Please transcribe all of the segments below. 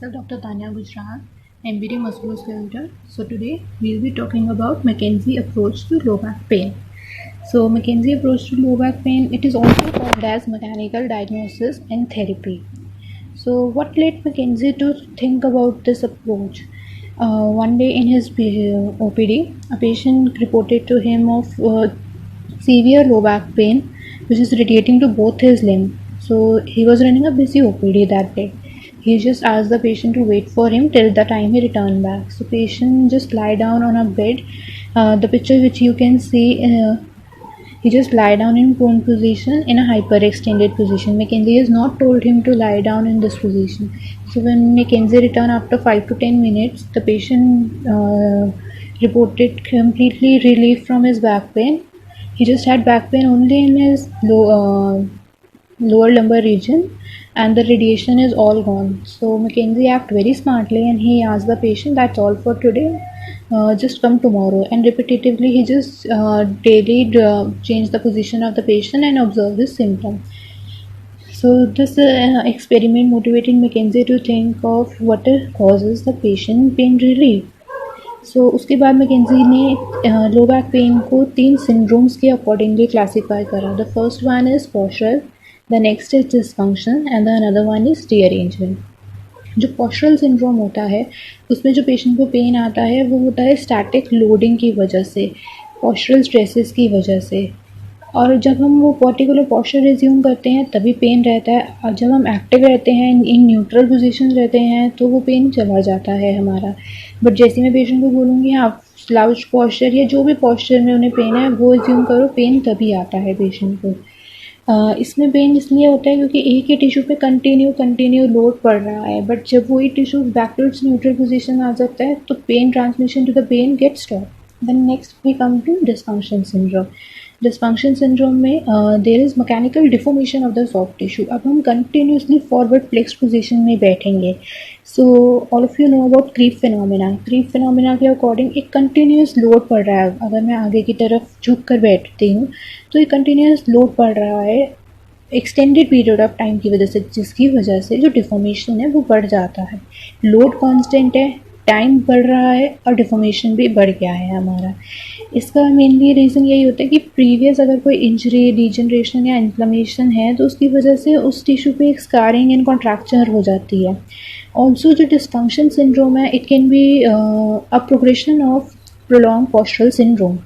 myself Dr. Tanya Gujral, MBD Musculoskeletal. So today we'll be talking about McKenzie approach to low back pain. So McKenzie approach to low back pain, it is also called as mechanical diagnosis and therapy. So what led McKenzie to think about this approach? One day in his OPD, a patient reported to him of severe low back pain, which is radiating to both his limbs. So he was running a busy OPD that day. He just asked the patient to wait for him till the time he returned back. So patient just lie down on a bed. The picture which you can see, he just lie down in prone position in a hyperextended position. McKenzie has not told him to lie down in this position. So when McKenzie returned after 5 to 10 minutes, the patient reported completely relief from his back pain. He just had back pain only in his lower lumbar region, and the radiation is all gone. So McKenzie acted very smartly and he asked the patient, that's all for today, just come tomorrow. And repetitively he just daily changed the position of the patient and observed his symptoms. So this experiment motivated McKenzie to think of what causes the patient pain relief. सो उसके बाद McKenzie ने low back pain को 3 syndromes के accordingly classify करा. The first one is postural, the next is dysfunction and the another one is rearrangement. जो postural syndrome होता है उसमें जो पेशेंट को पेन आता है वो होता है स्टैटिक लोडिंग की वजह से, पोस्चरल स्ट्रेसेस की वजह से. और जब हम वो पर्टिकुलर पोस्चर रिज्यूम करते हैं तभी पेन रहता है, और जब हम एक्टिव रहते हैं इन न्यूट्रल पोजीशन रहते हैं तो वो पेन चला जाता है हमारा. बट जैसे मैं पेशेंट को बोलूँगी आप स्लाउच पोस्चर या जो भी पोस्चर में उन्हें पेन है वो रिज्यूम करो, पेन तभी आता है पेशेंट को. इसमें पेन इसलिए होता है क्योंकि एक ही टिश्यू पे कंटिन्यू लोड पड़ रहा है. बट जब वही tissue back to its neutral position आ जाता है तो pain transmission to the pain gate stop. Then next we come to dysfunction syndrome. Dysfunction syndrome में there is mechanical deformation of the soft tissue. अब हम continuously forward flex position में बैठेंगे. So all of you know about creep phenomena. Creep phenomena के according एक continuous load पड़ रहा है. अगर मैं आगे की तरफ झुक कर बैठती हूँ तो एक कंटिन्यूस लोड पड़ रहा है एक्सटेंडेड पीरियड ऑफ टाइम की वजह से, जिसकी वजह से जो डिफॉर्मेशन है वो बढ़ जाता है. लोड कांस्टेंट है, टाइम बढ़ रहा है और डिफॉर्मेशन भी बढ़ गया है हमारा. इसका मेनली रीज़न यही होता है कि प्रीवियस अगर कोई इंजरी, डिजनरेशन या इन्फ्लेमेशन है तो उसकी वजह से उस टिश्यू पे एक स्कारिंग एंड कॉन्ट्रैक्चर हो जाती है. ऑल्सो जो डिसफंक्शन सिंड्रोम है it can be a progression of prolong postural syndrome.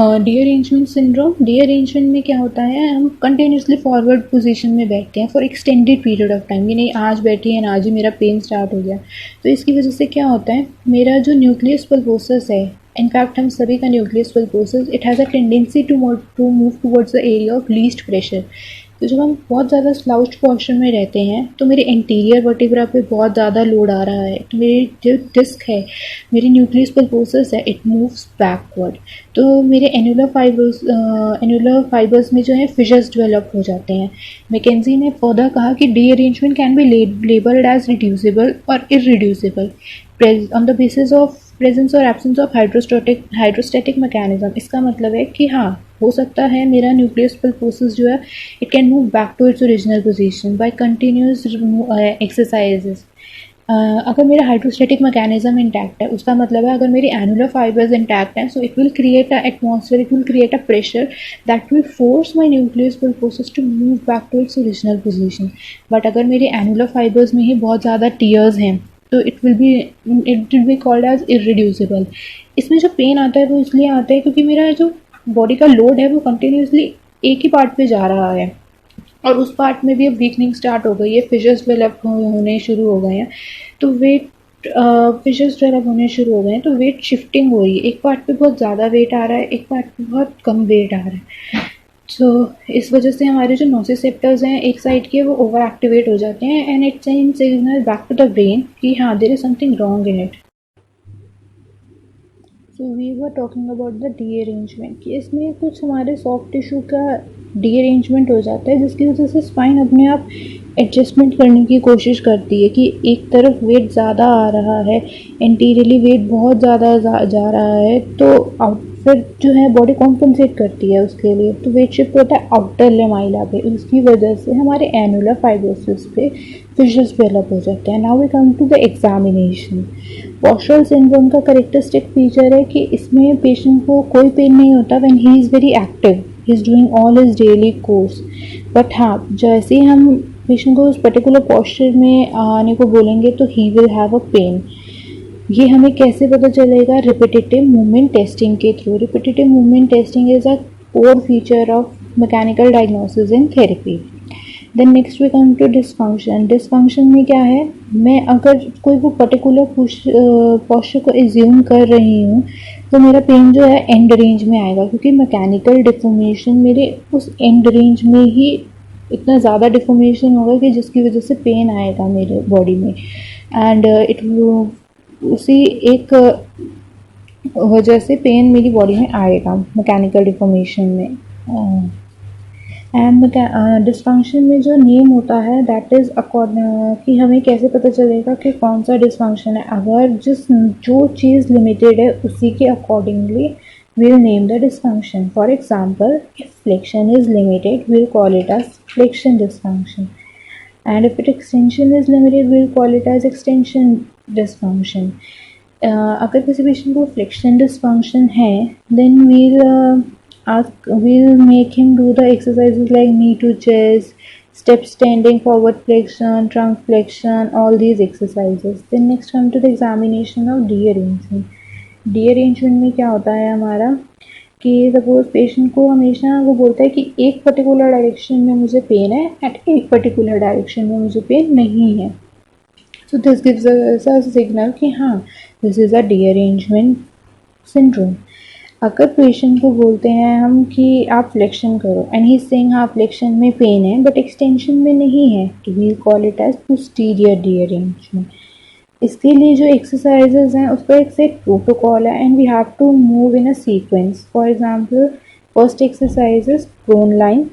Rearrangement syndrome, rearrangement में क्या होता है, हम कंटिन्यूसली फॉरवर्ड पोजीशन में बैठते हैं for extended period of time. ये नहीं आज बैठी है आज ही मेरा पेन स्टार्ट हो गया. तो इसकी वजह से क्या होता है, मेरा जो न्यूक्लियस पल्पोसस है, इनफैक्ट हम सभी का nucleus pulposus it has a tendency to move towards the area of least pressure. तो जब हम बहुत ज़्यादा स्लाउच्ड पोस्चर में रहते हैं तो मेरे इंटीरियर वर्टिब्रा पे बहुत ज़्यादा लोड आ रहा है, तो मेरी जो डिस्क है, मेरी न्यूक्लियस पल्पोसस है, इट मूव्स बैकवर्ड. तो मेरे एनुलर फाइबर्स में जो है फिशर्स डेवलप हो जाते हैं. मैकेंजी ने फर्दर कहा कि rearrangement can be labelled as reducible और irreducible on the basis of presence और एब्सेंस ऑफ हाइड्रोस्टैटिक मैकेनिज्म. इसका मतलब है कि हाँ, हो सकता है मेरा न्यूक्लियस पल्पोसस जो है it can move back to its original position by continuous exercises. अगर मेरा हाइड्रोस्टैटिक मैकेनिज्म इंटैक्ट है उसका मतलब है अगर मेरी एनुलर फाइबर्स इंटैक्ट हैं, so it will create a atmosphere, it will create a pressure that will force my nucleus pulposus to move back to its original position. But अगर मेरे annular fibres में ही बहुत ज़्यादा टीयर्स हैं तो it will be called as irreducible. इसमें जो pen आता है वो इसलिए आता है क्योंकि मेरा जो बॉडी का लोड है वो कंटिन्यूसली एक ही पार्ट पे जा रहा है और उस पार्ट में भी अब वीकनिंग स्टार्ट हो गई है, फिशर्स डेवलप होने शुरू हो गए हैं. तो वेट फिशर्स डेवलप होने शुरू हो गए हैं तो वेट शिफ्टिंग हो रही है. एक पार्ट पे बहुत ज़्यादा वेट आ रहा है, एक पार्ट पे बहुत कम वेट आ रहा है. तो इस वजह से हमारे जो नोसिसेप्टर्स हैं एक साइड के वो ओवर एक्टिवेट हो जाते हैं and it send signal back to the brain कि हाँ there is something wrong in it. So we were talking about the rearrangement कि इसमें कुछ हमारे सॉफ्ट टिश्यू का रीअरेंजमेंट हो जाता है, जिसकी वजह से स्पाइन अपने आप एडजस्टमेंट करने की कोशिश करती है कि एक तरफ वेट ज़्यादा आ रहा है, एंटीरियरली वेट बहुत ज़्यादा जा रहा है, तो फिर जो है बॉडी कॉम्पनसेट करती है उसके लिए, तो वेट शिफ्ट होता है आउटर लेमाइला पे, उसकी वजह से हमारे एनुलर फाइब्रोसिस पे फिशर्स डेवलप हो जाते हैं। Now we come to the examination. Postural syndrome का करेक्टरिस्टिक फीचर है कि इसमें पेशेंट को कोई पेन नहीं होता when he is very active, he is doing all his daily course. But हाँ, जैसे ही हम पेशेंट को उस पर्टिकुलर पॉस्चर में आने को बोलेंगे तो he will have a pain. ये हमें कैसे पता चलेगा? रिपीटेटिव मूवमेंट टेस्टिंग के थ्रू। Repetitive movement testing is a core feature of mechanical diagnosis in therapy. Then next we come to dysfunction. Dysfunction में क्या है? मैं अगर कोई वो पर्टिकुलर पॉस्चर को एज्यूम कर रही हूँ तो मेरा पेन जो है एंड रेंज में आएगा, क्योंकि मैकेनिकल डिफॉर्मेशन मेरे उस एंड रेंज में ही इतना ज़्यादा डिफॉर्मेशन होगा कि जिसकी वजह से पेन आएगा मेरे बॉडी में। एंड इट उसी एक वजह से पेन मेरी बॉडी में आएगा मैकेनिकल डिफॉर्मेशन में। एंड डिस्फंक्शन में जो नेम होता है दैट इज़ अकॉर्डिंग कि हमें कैसे पता चलेगा कि कौन सा डिस्फंक्शन है। अगर जो चीज़ लिमिटेड है उसी के accordingly we'll name the dysfunction. For example, if flexion is limited, we'll call it as flexion dysfunction. And if extension is limited, we'll call it as extension dysfunction. अगर किसी पेशेंट को flexion dysfunction है, then we'll make him do the exercises like knee to chest, step standing, forward flexion, trunk flexion, all these exercises. Then next come to the examination of dearrangement. डीअरेंजमेंट में क्या होता है हमारा कि suppose patient को हमेशा वो बोलता है कि एक पर्टिकुलर डायरेक्शन में मुझे पेन है एट एक पर्टिकुलर डायरेक्शन में मुझे पेन नहीं है। So this gives a signal कि हाँ, this is a derangement syndrome. अगर पेशेंट को बोलते हैं हम कि आप फ्लेक्शन करो एंड ही सेइंग हाँ फ्लेक्शन में पेन है बट एक्सटेंशन में नहीं है, तो we call it as posterior derangement. इसके लिए जो एक्सरसाइजेज हैं उसका एक सेट प्रोटोकॉल है and we have to move in a sequence. For example, first exercise is prone line.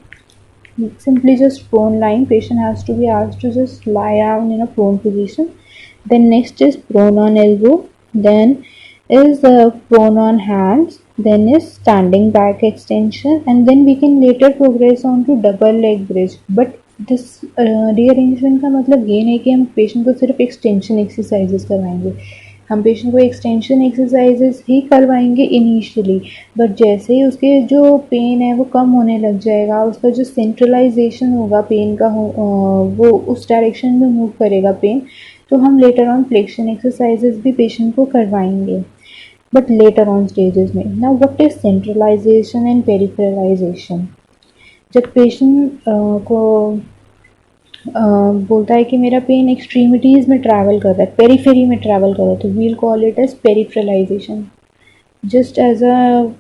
Simply just prone line. Patient has to be asked to just lie down in a prone position. Then next is prone on elbow. Then is prone on hands. Then is standing back extension, and then we can later progress on to double leg bridge. But this rearrangement का मतलब ये नहीं कि हम patient को सिर्फ extension exercises करवाएंगे। हम पेशेंट को एक्सटेंशन एक्सरसाइजेस ही करवाएंगे इनिशियली, बट जैसे ही उसके जो पेन है वो कम होने लग जाएगा, उसका जो सेंट्रलाइजेशन होगा पेन का वो उस डायरेक्शन में मूव करेगा पेन, तो हम लेटर ऑन फ्लेक्शन एक्सरसाइजेस भी पेशेंट को करवाएंगे, बट लेटर ऑन स्टेजेस में। Now what is centralization and peripheralization? जब पेशेंट को बोलता है कि मेरा पेन एक्सट्रीमिटीज़ में ट्रैवल कर रहा है, पेरीफेरी में ट्रैवल कर रहा है, तो we'll call it as peripheralization. Just as a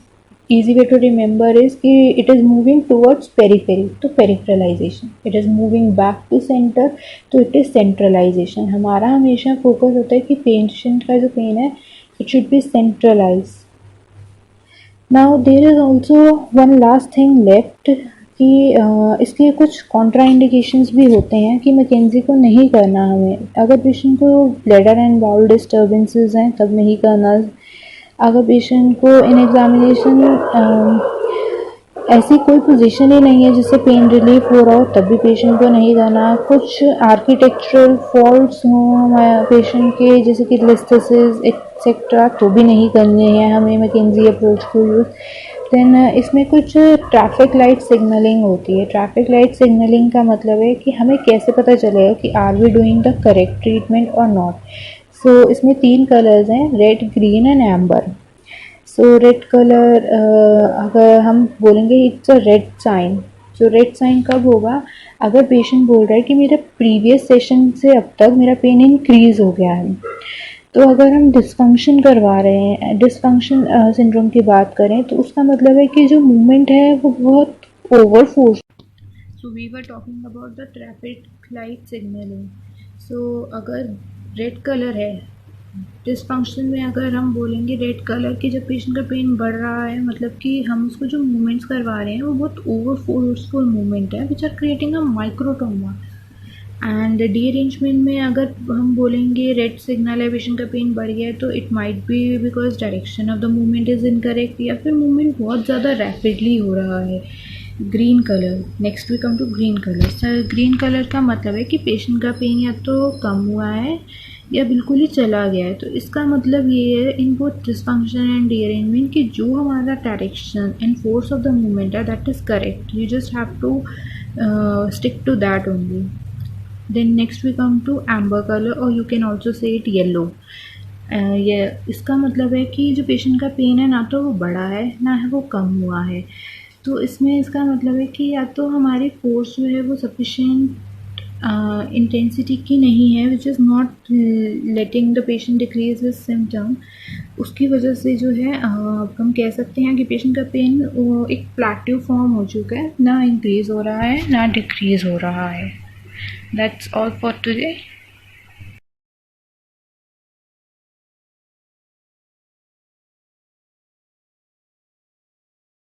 easy way to remember is कि it is moving towards periphery, तो peripheralization. It is moving back to center, तो इट इज़ सेंट्रलाइजेशन। हमारा हमेशा फोकस होता है कि पेशेंट का जो पेन है it should be centralise. Now there is also one last thing left कि इसके कुछ कॉन्ट्रा इंडिकेशंस भी होते हैं कि मैकेंजी को नहीं करना हमें। अगर पेशेंट को ब्लैडर एंड बाउल डिस्टर्बेंसेस हैं तब नहीं करना। अगर पेशेंट को इन एग्जामिनेशन ऐसी कोई पोजीशन ही नहीं है जिससे पेन रिलीफ हो रहा हो तब भी पेशेंट को नहीं करना। कुछ आर्किटेक्चरल फॉल्ट्स हों पेशेंट के, जैसे कि लिस्थेसिस एक्सेट्रा, तो भी नहीं करने हैं हमें मैकेंजी अप्रोच को यूज़। देन इसमें कुछ ट्रैफिक लाइट सिग्नलिंग होती है। ट्रैफिक लाइट सिग्नलिंग का मतलब है कि हमें कैसे पता चलेगा कि are we doing the correct treatment और नॉट। सो इसमें 3 कलर्स हैं, red, green and amber. So red colour अगर हम बोलेंगे it's a red sign. So red sign कब होगा? अगर पेशेंट बोल रहा है कि मेरे प्रीवियस सेशन से अब तक मेरा पेन इंक्रीज़ हो गया है। तो अगर हम डिस्फंक्शन करवा रहे हैं, डिस्फंक्शन सिंड्रोम की बात करें, तो उसका मतलब है कि जो मूवमेंट है वो बहुत over force. So we were talking about the traffic light signalling. So अगर रेड कलर है डिसफंक्शन में अगर हम बोलेंगे रेड कलर की, जब पेशेंट का पेन बढ़ रहा है, मतलब कि हम उसको जो मूवमेंट्स करवा रहे हैं वो बहुत ओवर फोर्सफुल मूवमेंट है which are creating a microtrauma. And derangement में अगर हम बोलेंगे रेड सिग्नल है, पेशेंट का पेन बढ़ गया है, तो it might be because direction of the movement is incorrect, या फिर मूवमेंट बहुत ज़्यादा रैपिडली हो रहा है। Green colour, next we come to green colour. Sir green colour का मतलब है कि पेशेंट का पेन या तो कम हुआ है या बिल्कुल ही चला गया है। तो इसका मतलब ये है इन बोथ डिसफंक्शन एंड रीअरेंजमेंट कि जो हमारा direction and force of the movement है that is correct, you just have to stick to that only. Then next we come to amber colour और you can also say it yellow. ये इसका मतलब है कि जो पेशेंट का pen है ना तो वो बढ़ा है ना है वो कम हुआ है। तो इसमें इसका मतलब है कि या तो हमारी फोर्स जो है वो सफिशेंट इंटेंसिटी की नहीं है which is not letting the patient decrease his symptom, उसकी वजह से जो है हम कह सकते हैं कि पेशेंट का पेन एक प्लेट्यू फॉर्म हो चुका है, ना इंक्रीज़ हो रहा है ना डिक्रीज़ हो रहा है। That's all for today.